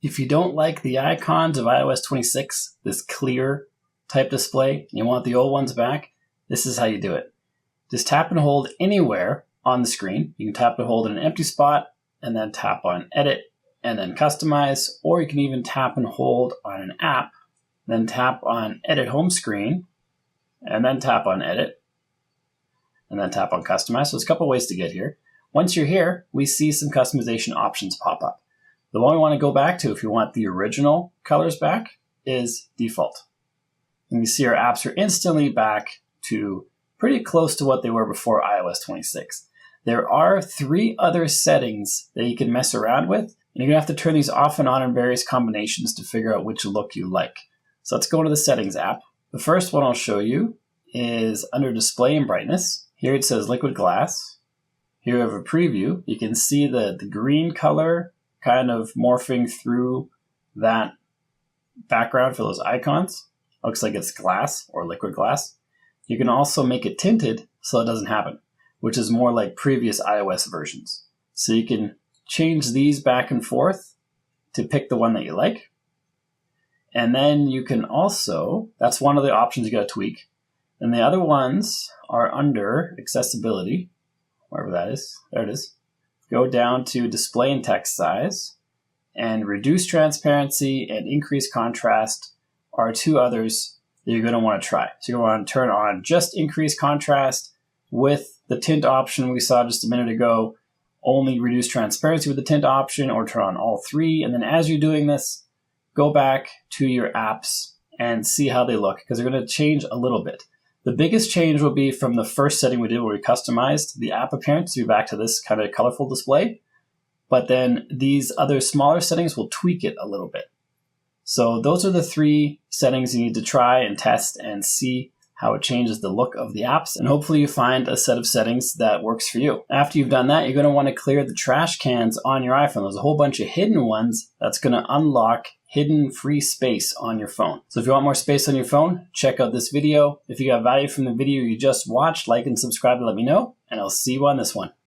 If you don't like the icons of iOS 26, this clear type display, and you want the old ones back, this is how you do it. Just tap and hold anywhere on the screen. You can tap and hold in an empty spot and then tap on Edit and then Customize, or you can even tap and hold on an app, then tap on Edit Home Screen, and then tap on Edit, and then tap on Customize. So there's a couple ways to get here. Once you're here, we see some customization options pop up. The one we want to go back to if you want the original colors back is default. And you see our apps are instantly back to pretty close to what they were before iOS 26. There are 3 other settings that you can mess around with, and you're going to have to turn these off and on in various combinations to figure out which look you like. So let's go to the Settings app. The first one I'll show you is under Display and Brightness. Here it says Liquid Glass. Here we have a preview. You can see the green color kind of morphing through that background for those icons. Looks like it's glass or liquid glass. You can also make it tinted so it doesn't happen, which is more like previous iOS versions. So you can change these back and forth to pick the one that you like. And then you can also, that's one of the options you got to tweak. And the other ones are under Accessibility, wherever that is. There it is. Go down to Display and Text Size, and Reduce Transparency and Increase Contrast are 2 others that you're going to want to try. So you're going to want to turn on just Increase Contrast with the tint option we saw just a minute ago, only Reduce Transparency with the tint option, or turn on all 3. And then as you're doing this, go back to your apps and see how they look, because they're going to change a little bit. The biggest change will be from the first setting we did where we customized the app appearance to be back to this kind of colorful display. But then these other smaller settings will tweak it a little bit. So those are the 3 settings you need to try and test and see how it changes the look of the apps. And hopefully you find a set of settings that works for you. After you've done that, you're going to want to clear the trash cans on your iPhone. There's a whole bunch of hidden ones that's going to unlock hidden free space on your phone. So if you want more space on your phone, check out this video. If you got value from the video you just watched, like and subscribe to let me know, and I'll see you on this one.